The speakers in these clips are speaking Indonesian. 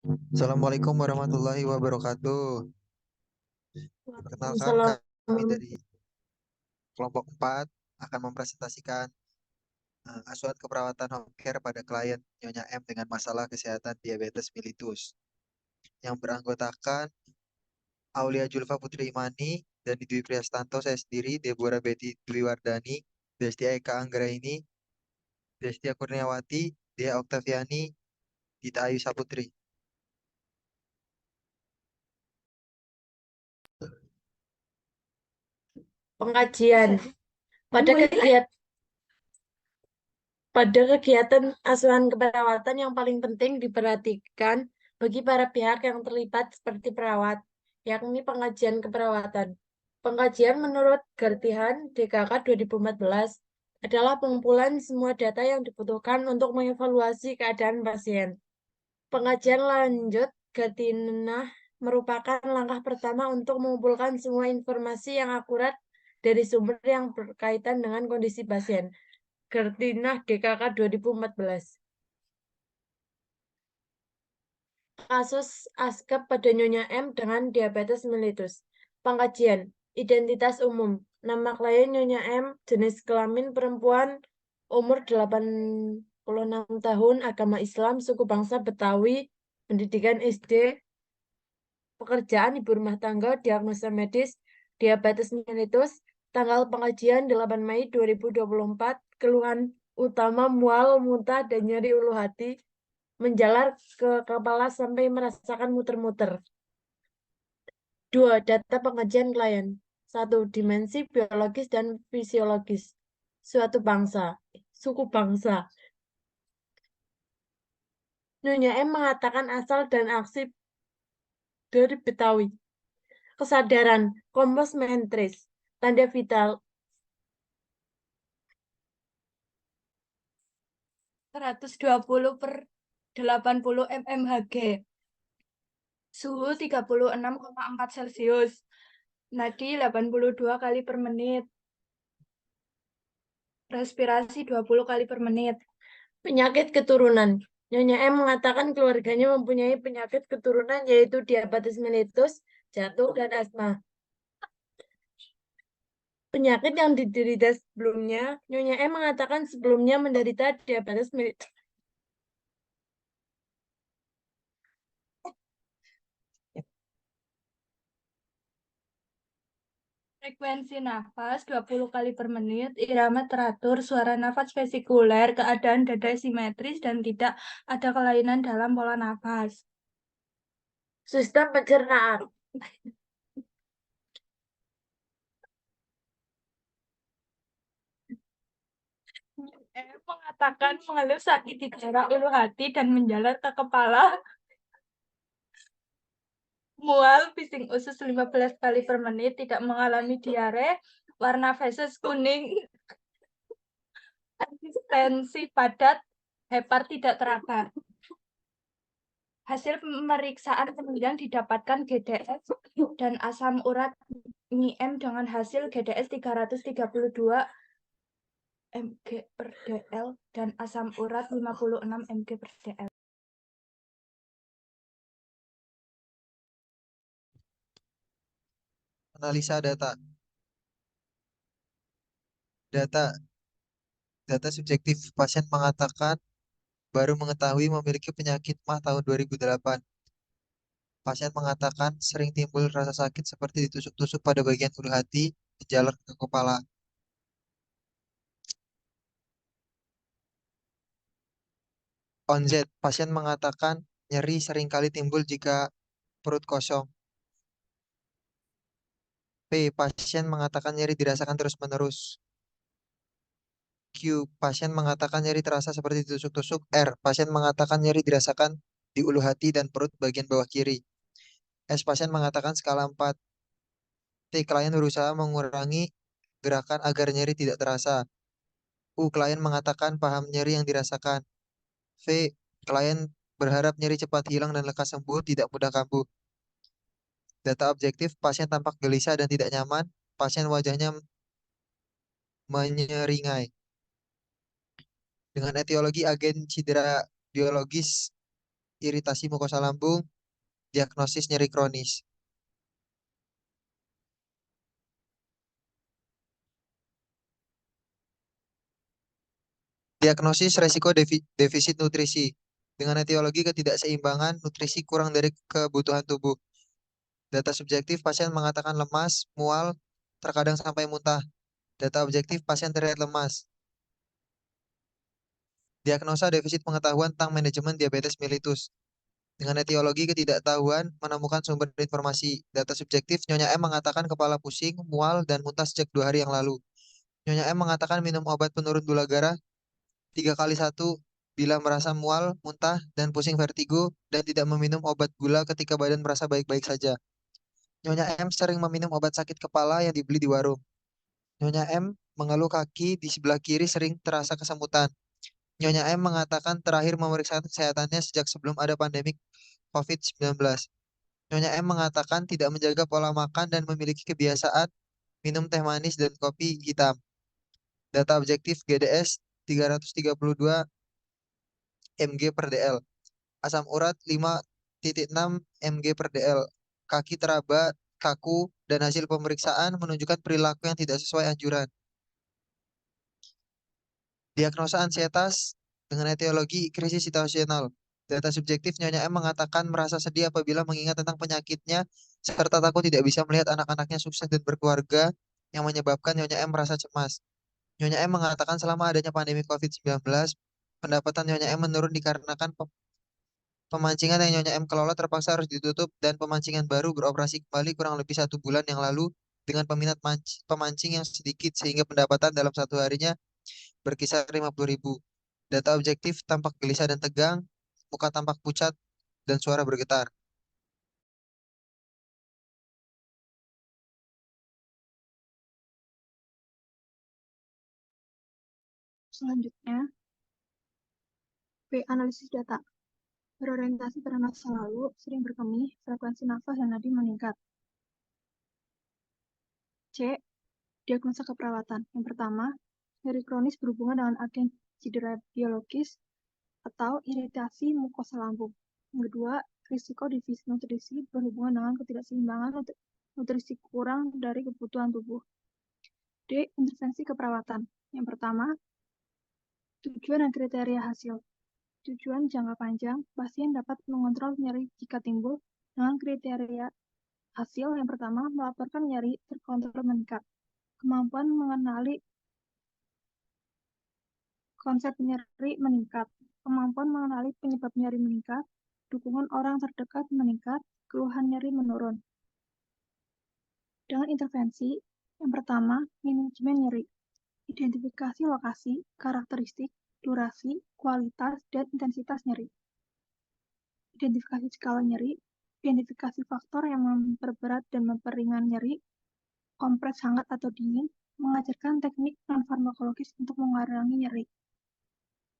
Assalamualaikum warahmatullahi wabarakatuh. Perkenalkan Waalaikumsalam. kami dari kelompok 4 akan mempresentasikan asuhan keperawatan home care pada klien Nyonya M dengan masalah kesehatan diabetes mellitus yang beranggotakan Aulia Julfa Putri Imani dan Dwi Priastanto, saya sendiri, Deborah Betty Dwi Wardani, Destia Eka Anggraini, Destia Kurniawati, Dea Oktaviani, Dita Ayu Saputri. Pengkajian pada kegiatan asuhan keperawatan yang paling penting diperhatikan bagi para pihak yang terlibat seperti perawat, yakni pengkajian keperawatan. Pengkajian menurut Gartihan DKK 2014 adalah pengumpulan semua data yang dibutuhkan untuk mengevaluasi keadaan pasien. Pengkajian lanjut Gartinah merupakan langkah pertama untuk mengumpulkan semua informasi yang akurat dari sumber yang berkaitan dengan kondisi pasien. Gartinah DKK 2014. Kasus ASKEP pada Nyonya M dengan diabetes mellitus. Pengkajian. Identitas umum. Nama klien Nyonya M, jenis kelamin perempuan, umur 86 tahun, agama Islam, suku bangsa Betawi, pendidikan SD, pekerjaan ibu rumah tangga, diagnosa medis, diabetes mellitus, tanggal pengajian 8 Mei 2024, keluhan utama mual, muntah, dan nyeri ulu hati, menjalar ke kepala sampai merasakan muter-muter. 2. Data pengajian klien. 1. Dimensi biologis dan fisiologis. Suatu bangsa, suku bangsa. Nyonya M mengatakan asal dan aksi dari Betawi. Kesadaran, kompos mentris, tanda vital, 120/80 mmHg, suhu 36,4 Celcius, nadi 82 kali per menit, respirasi 20 kali per menit. Penyakit keturunan. Nyonya M mengatakan keluarganya mempunyai penyakit keturunan yaitu diabetes mellitus, jantung, dan asma. Penyakit yang diderita sebelumnya, Nyonya M mengatakan sebelumnya menderita diabetes mellitus. Frekuensi nafas 20 kali per menit, irama teratur, suara nafas vesikuler, keadaan dada simetris, dan tidak ada kelainan dalam pola nafas. Sistem pencernaan. Mengatakan mengeluh sakit di daerah ulu hati dan menjalar ke kepala. Mual, pising usus 15 kali per menit, tidak mengalami diare, warna feses kuning, tensi padat, hepar tidak teraba. Hasil pemeriksaan kemudian didapatkan GDS dan asam urat NIM dengan hasil GDS 332 mg per dl dan asam urat 56 mg per dl. Analisa data. Data subjektif pasien mengatakan baru mengetahui memiliki penyakit MAH tahun 2008. Pasien mengatakan sering timbul rasa sakit seperti ditusuk-tusuk pada bagian ulu hati, menjalar ke kepala. On Z, pasien mengatakan nyeri sering kali timbul jika perut kosong. P, pasien mengatakan nyeri dirasakan terus-menerus. Q, pasien mengatakan nyeri terasa seperti ditusuk-tusuk. R, pasien mengatakan nyeri dirasakan di ulu hati dan perut bagian bawah kiri. S, pasien mengatakan skala 4. T, klien berusaha mengurangi gerakan agar nyeri tidak terasa. U, klien mengatakan paham nyeri yang dirasakan. V, klien berharap nyeri cepat hilang dan lekas sembuh, tidak mudah kambuh. Data objektif, pasien tampak gelisah dan tidak nyaman. Pasien wajahnya menyeringai. Dengan etiologi agen cedera biologis, iritasi mukosa lambung, diagnosis nyeri kronis. Diagnosis resiko defisit nutrisi dengan etiologi ketidakseimbangan nutrisi kurang dari kebutuhan tubuh. Data subjektif pasien mengatakan lemas, mual, terkadang sampai muntah. Data objektif pasien terlihat lemas. Diagnosa defisit pengetahuan tentang manajemen diabetes mellitus. Dengan etiologi ketidaktahuan menemukan sumber informasi. Data subjektif Nyonya M mengatakan kepala pusing, mual, dan muntah sejak 2 hari yang lalu. Nyonya M mengatakan minum obat penurun gula darah 3 kali 1 bila merasa mual, muntah, dan pusing vertigo, dan tidak meminum obat gula ketika badan merasa baik-baik saja. Nyonya M sering meminum obat sakit kepala yang dibeli di warung. Nyonya M mengeluh kaki di sebelah kiri sering terasa kesemutan. Nyonya M mengatakan terakhir memeriksa kesehatannya sejak sebelum ada pandemi COVID-19. Nyonya M mengatakan tidak menjaga pola makan dan memiliki kebiasaan minum teh manis dan kopi hitam. Data objektif GDS 332 mg per dl. Asam urat 5,6 mg per dl. Kaki teraba, kaku, dan hasil pemeriksaan menunjukkan perilaku yang tidak sesuai anjuran. Diagnosa ansietas dengan etiologi krisis situasional. Data subjektif Nyonya M mengatakan merasa sedih apabila mengingat tentang penyakitnya, serta takut tidak bisa melihat anak-anaknya sukses dan berkeluarga, yang menyebabkan Nyonya M merasa cemas. Nyonya M mengatakan selama adanya pandemi COVID-19, pendapatan Nyonya M menurun dikarenakan pemancingan yang Nyonya M kelola terpaksa harus ditutup dan pemancingan baru beroperasi kembali kurang lebih 1 bulan yang lalu dengan peminat pemancing yang sedikit sehingga pendapatan dalam satu harinya berkisar 50.000. Data objektif tampak gelisah dan tegang, muka tampak pucat, dan suara bergetar. Selanjutnya, B. Analisis data. Berorientasi pada masa lalu, sering berkemih, frekuensi nafas dan nadi meningkat. C. Diagnosa keperawatan. Yang pertama, nyeri kronis berhubungan dengan agen cedera biologis atau iritasi mukosa lambung. Yang kedua, risiko defisit nutrisi berhubungan dengan ketidakseimbangan nutrisi kurang dari kebutuhan tubuh. D. Intervensi keperawatan. Yang pertama, tujuan dan kriteria hasil. Tujuan jangka panjang, pasien dapat mengontrol nyeri jika timbul dengan kriteria hasil. Yang pertama, melaporkan nyeri terkontrol meningkat. Kemampuan mengenali konsep nyeri meningkat. Kemampuan mengenali penyebab nyeri meningkat. Dukungan orang terdekat meningkat. Keluhan nyeri menurun. Dengan intervensi, yang pertama, manajemen nyeri. Identifikasi lokasi, karakteristik, durasi, kualitas, dan intensitas nyeri. Identifikasi skala nyeri, identifikasi faktor yang memperberat dan memperingan nyeri, kompres hangat atau dingin, mengajarkan teknik non-farmakologis untuk mengurangi nyeri.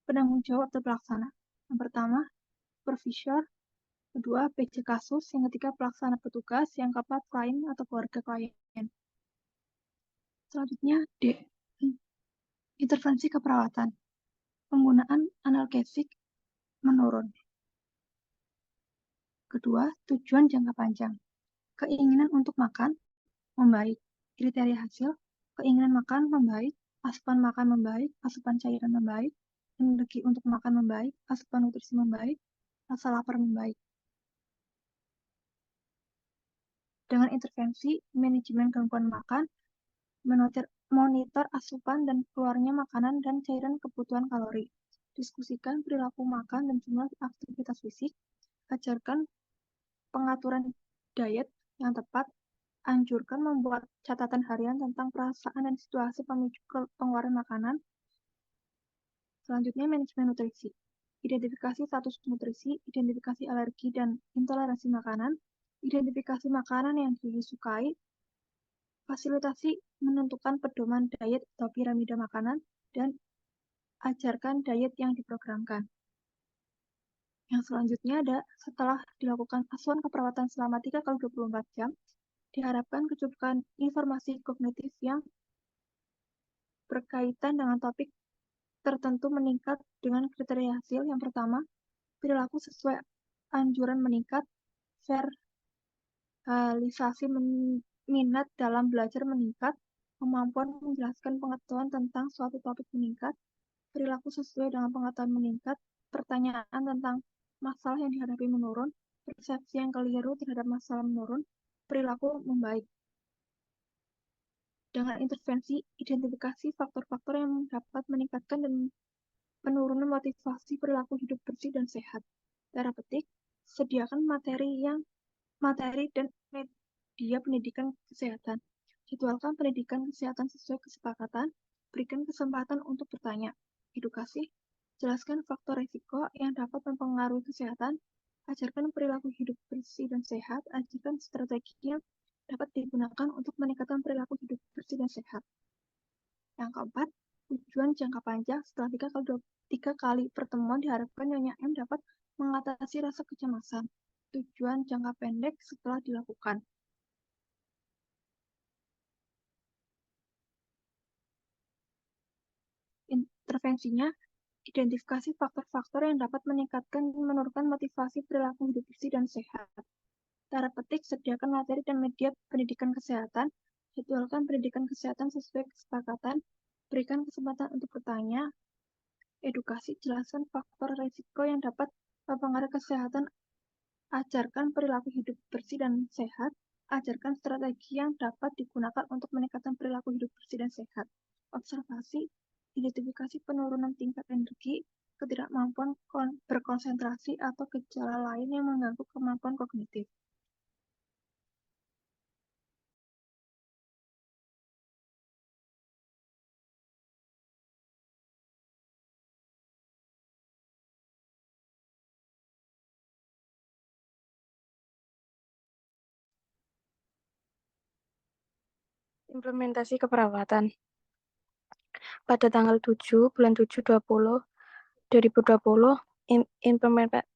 Penanggung jawab atau pelaksana. Yang pertama, supervisor. Kedua, PJ kasus. Yang ketiga, pelaksana petugas. Yang keempat, klien atau keluarga klien. Selanjutnya, D. Intervensi keperawatan. Penggunaan analgesik menurun. Kedua, tujuan jangka panjang. Keinginan untuk makan membaik. Kriteria hasil, keinginan makan membaik, asupan makan membaik, asupan cairan membaik, energi untuk makan membaik, asupan nutrisi membaik, rasa lapar membaik. Dengan intervensi manajemen gangguan makan, monitor asupan dan keluarnya makanan dan cairan kebutuhan kalori. Diskusikan perilaku makan dan jumlah aktivitas fisik. Ajarkan pengaturan diet yang tepat. Anjurkan membuat catatan harian tentang perasaan dan situasi pemicu pengeluaran makanan. Selanjutnya, manajemen nutrisi. Identifikasi status nutrisi, identifikasi alergi dan intoleransi makanan, identifikasi makanan yang disukai, fasilitasi menentukan pedoman diet atau piramida makanan, dan ajarkan diet yang diprogramkan. Yang selanjutnya ada setelah dilakukan asuhan keperawatan selama 3x24 jam, diharapkan kecukupan informasi kognitif yang berkaitan dengan topik tertentu meningkat dengan kriteria hasil. Yang pertama, perilaku sesuai anjuran meningkat, verbalisasi minat dalam belajar meningkat, kemampuan menjelaskan pengetahuan tentang suatu topik meningkat, perilaku sesuai dengan pengetahuan meningkat, pertanyaan tentang masalah yang dihadapi menurun, persepsi yang keliru terhadap masalah menurun, perilaku membaik. Dengan intervensi, identifikasi faktor-faktor yang dapat meningkatkan dan penurunan motivasi perilaku hidup bersih dan sehat. Cara petik, sediakan materi dan media pendidikan kesehatan. Jadwalkan pendidikan kesehatan sesuai kesepakatan, berikan kesempatan untuk bertanya. Edukasi, jelaskan faktor risiko yang dapat mempengaruhi kesehatan, ajarkan perilaku hidup bersih dan sehat, ajarkan strategi yang dapat digunakan untuk meningkatkan perilaku hidup bersih dan sehat. Yang keempat, tujuan jangka panjang setelah 3 kali pertemuan diharapkan Nyonya M dapat mengatasi rasa kecemasan. Tujuan jangka pendek setelah dilakukan. Intervensinya, identifikasi faktor-faktor yang dapat meningkatkan dan menurunkan motivasi perilaku hidup bersih dan sehat. Cara petik, sediakan materi dan media pendidikan kesehatan, jadwalkan pendidikan kesehatan sesuai kesepakatan, berikan kesempatan untuk bertanya, edukasi, jelaskan faktor risiko yang dapat mempengaruhi kesehatan, ajarkan perilaku hidup bersih dan sehat, ajarkan strategi yang dapat digunakan untuk meningkatkan perilaku hidup bersih dan sehat. Observasi, identifikasi penurunan tingkat energi, ketidakmampuan berkonsentrasi, atau gejala lain yang mengganggu kemampuan kognitif. Implementasi keperawatan. Pada tanggal 7 bulan 7 2020,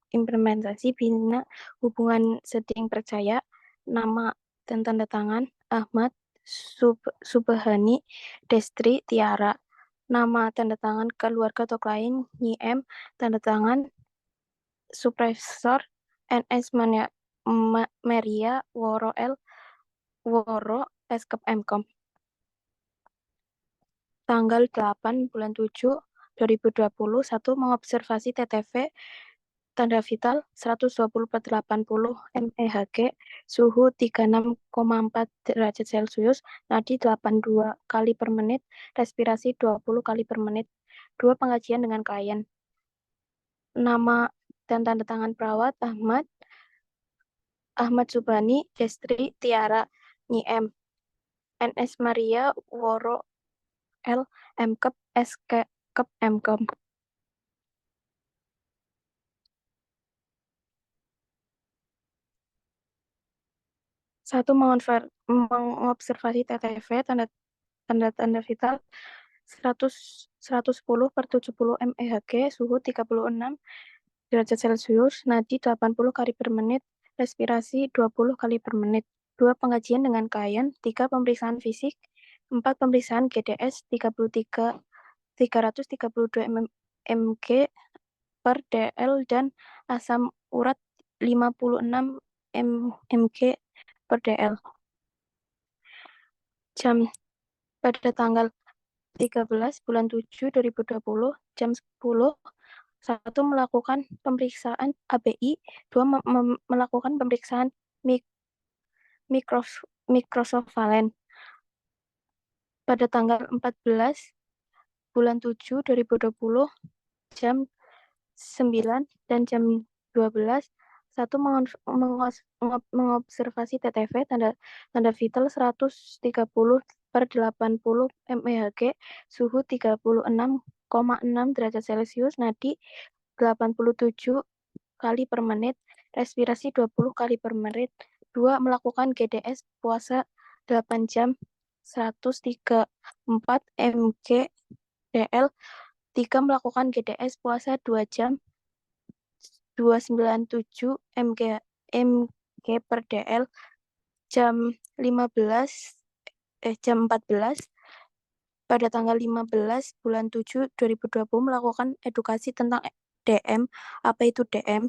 implementasi Bina Hubungan Seding Percaya, nama dan tanda tangan Ahmad Subhani Destri Tiara, nama tanda tangan keluarga atau klien Nyi M, tanda tangan Supervisor NS Maria Woro L Woro Eskep Mkom. Tanggal 8 bulan 7 2021 mengobservasi TTV tanda vital 120/80 mEHg, suhu 36,4 derajat Celcius, nadi 82 kali per menit, respirasi 20 kali per menit. 2 pengajian dengan klien. Nama dan tanda tangan perawat Ahmad Subhani Destri Tiara Nyi M, NS Maria Woro L Mkep SK Kep Mkom. Satu, mengobservasi TTV tanda vital 110/70 mEHg, suhu 36 derajat Celcius, nadi 80 kali per menit, respirasi 20 kali per menit. 2 pengajian dengan klien, 3 pemeriksaan fisik, 4 pemeriksaan GDS 332 mg per dl dan asam urat 56 mg per dl. Pada tanggal 13 bulan 7 2020 jam 10, 1 melakukan pemeriksaan ABI, 2 melakukan pemeriksaan mikrosovalen. Pada tanggal 14 bulan 7 2020 jam 9 dan jam 12, 1 mengobservasi TTV tanda vital 130/80 mEHg, suhu 36,6 derajat Celcius, nadi 87 kali per menit, respirasi 20 kali per menit. 2 melakukan GDS puasa 8 jam 134 mg dl. 3 melakukan GDS puasa 2 jam 297 mg per dl. Jam 14 pada tanggal 15 bulan 7 2020 melakukan edukasi tentang DM. Apa itu DM?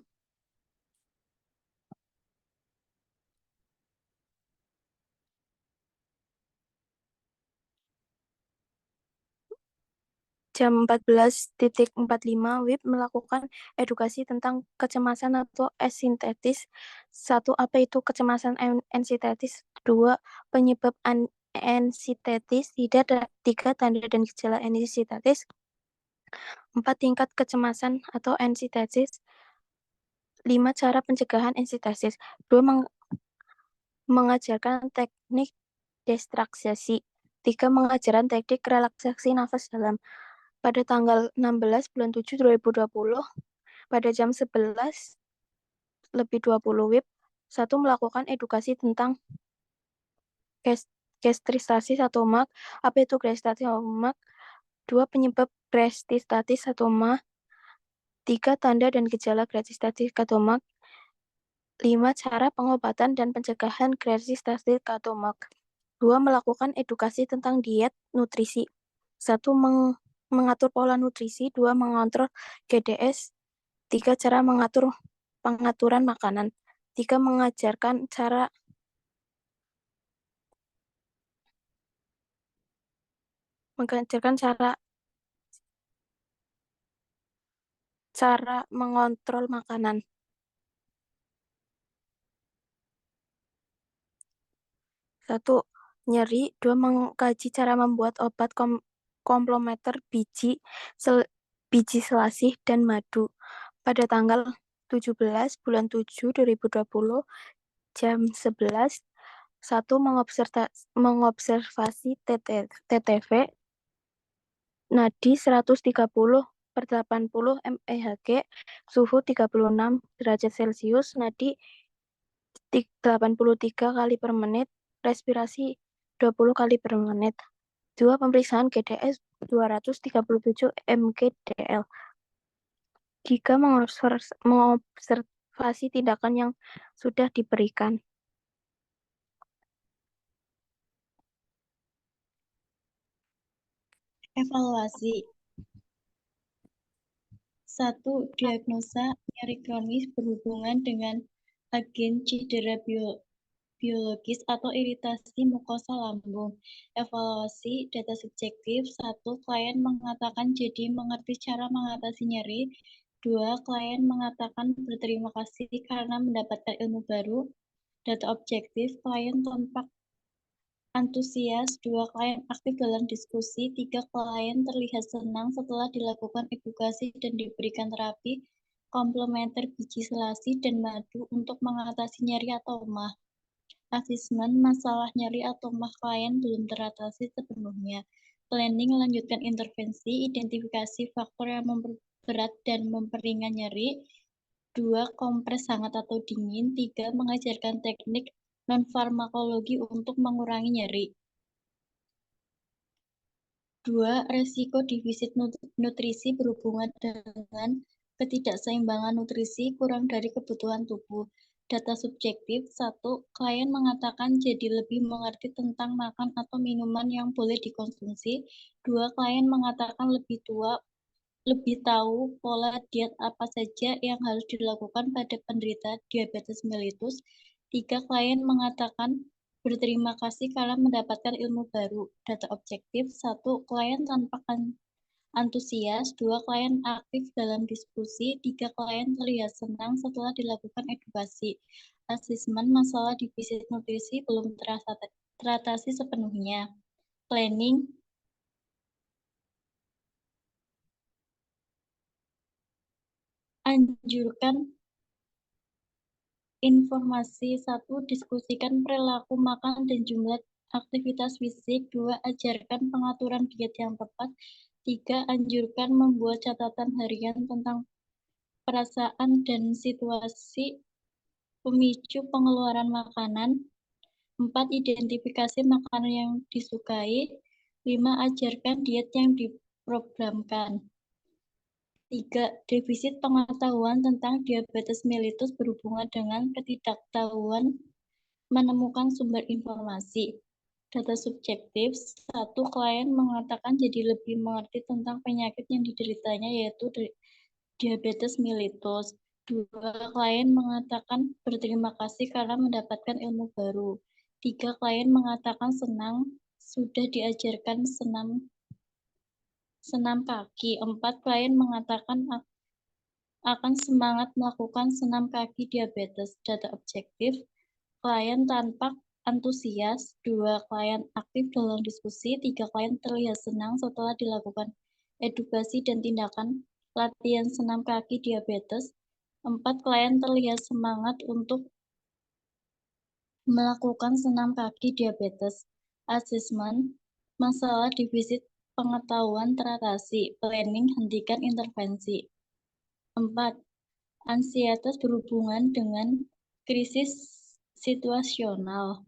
jam 14.45 WIB melakukan edukasi tentang kecemasan atau ensintetis. 1. Apa itu kecemasan ensintetis? 2. Penyebab ensintetis. 3. Tanda dan gejala ensintetis. 4. Tingkat kecemasan atau ensintetis. 5. Cara pencegahan ensintesis. 2. Mengajarkan teknik destraksasi. 3. Mengajaran teknik relaksasi nafas dalam. Pada tanggal 16 bulan 7 2020 pada jam 11 lebih 20 WIB, 1. Melakukan edukasi tentang gastritis atoma. Apa itu gastritis atoma? 2. Penyebab gastritis atoma. 3. Tanda dan gejala gastritis atoma. 5. Cara pengobatan dan pencegahan gastritis atoma. 2. Melakukan edukasi tentang diet nutrisi. 1. Mengatur pola nutrisi. 2. Mengontrol GDS. 3. Cara pengaturan makanan. 3. Mengajarkan cara mengontrol makanan. 1. Nyeri. 2. Mengkaji cara membuat obat komplementer biji selasih dan madu. Pada tanggal 17 bulan 7 2020 jam 11, 1. Mengobservasi TTV nadi 130/80 mEhg, suhu 36 derajat Celcius, nadi 83 kali per menit, respirasi 20 kali per menit. 2. Pemeriksaan GDS 237 mgdl. 3. Mengobservasi tindakan yang sudah diberikan. Evaluasi. 1. Diagnosa nyeri kronis berhubungan dengan agen cedera biologis atau iritasi mukosa lambung. Evaluasi data subjektif. 1. Klien mengatakan jadi mengerti cara mengatasi nyeri. 2. Klien mengatakan berterima kasih karena mendapatkan ilmu baru. Data objektif. Klien tampak antusias. 2. Klien aktif dalam diskusi. 3. Klien terlihat senang setelah dilakukan edukasi dan diberikan terapi komplementer biji selasih dan madu untuk mengatasi nyeri atau emah. Asesmen masalah nyeri atau emah klien belum teratasi sepenuhnya. Planning lanjutkan intervensi, identifikasi faktor yang memperberat dan memperingan nyeri. 2. Kompres hangat atau dingin. 3. Mengajarkan teknik non-farmakologi untuk mengurangi nyeri. 2. Resiko defisit nutrisi berhubungan dengan ketidakseimbangan nutrisi kurang dari kebutuhan tubuh. Data subjektif. 1. Klien mengatakan jadi lebih mengerti tentang makan atau minuman yang boleh dikonsumsi. 2. Klien mengatakan lebih tahu pola diet apa saja yang harus dilakukan pada penderita diabetes mellitus. 3. Klien mengatakan berterima kasih karena mendapatkan ilmu baru. Data objektif. 1. Klien tampak antusias. 2. Klien aktif dalam diskusi. 3. Klien terlihat senang setelah dilakukan edukasi. Asesmen masalah defisit nutrisi belum teratasi sepenuhnya. Planning. Anjurkan informasi. 1. Diskusikan perilaku makan dan jumlah aktivitas fisik. 2. Ajarkan pengaturan diet yang tepat. 3. Anjurkan membuat catatan harian tentang perasaan dan situasi pemicu pengeluaran makanan. 4. Identifikasi makanan yang disukai. 5. Ajarkan diet yang diprogramkan. 3. Defisit pengetahuan tentang diabetes mellitus berhubungan dengan ketidaktahuan menemukan sumber informasi. Data subjektif. 1. Klien mengatakan jadi lebih mengerti tentang penyakit yang dideritanya, yaitu diabetes mellitus. 2. Klien mengatakan berterima kasih karena mendapatkan ilmu baru. 3. Klien mengatakan senang sudah diajarkan senam senam kaki. 4. Klien mengatakan akan semangat melakukan senam kaki diabetes. Data objektif, klien tampak antusias. 2. Klien aktif dalam diskusi. 3. Klien terlihat senang setelah dilakukan edukasi dan tindakan latihan senam kaki diabetes. 4. Klien terlihat semangat untuk melakukan senam kaki diabetes. Asesmen, masalah defisit pengetahuan teratasi. Planning, hentikan intervensi. 4. Ansietas berhubungan dengan krisis situasional.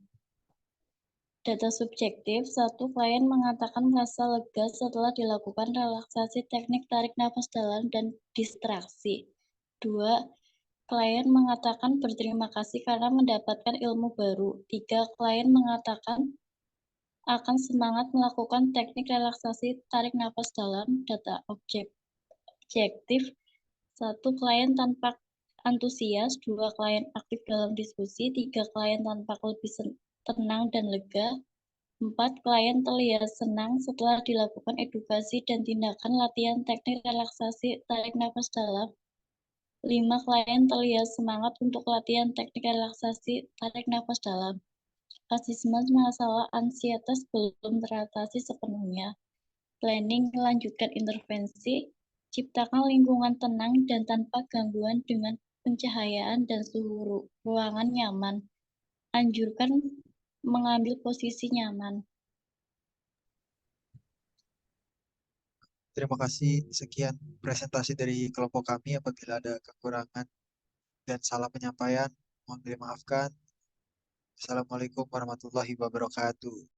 Data subjektif, 1. Klien mengatakan merasa lega setelah dilakukan relaksasi teknik tarik nafas dalam dan distraksi. 2. Klien mengatakan berterima kasih karena mendapatkan ilmu baru. 3. Klien mengatakan akan semangat melakukan teknik relaksasi tarik nafas dalam. Data objektif, 1. Klien tampak antusias. 2. Klien aktif dalam diskusi. 3. Klien tampak lebih tenang dan lega. 4. Klien terlihat senang setelah dilakukan edukasi dan tindakan latihan teknik relaksasi tarik nafas dalam. 5. Klien terlihat semangat untuk latihan teknik relaksasi tarik nafas dalam. Asesmen masalah ansietas belum teratasi sepenuhnya. Planning, lanjutkan intervensi, ciptakan lingkungan tenang dan tanpa gangguan dengan pencahayaan dan suhu ruangan nyaman. Anjurkan mengambil posisi nyaman. Terima kasih. Sekian presentasi dari kelompok kami. Apabila ada kekurangan dan salah penyampaian, mohon dimaafkan. Assalamualaikum warahmatullahi wabarakatuh.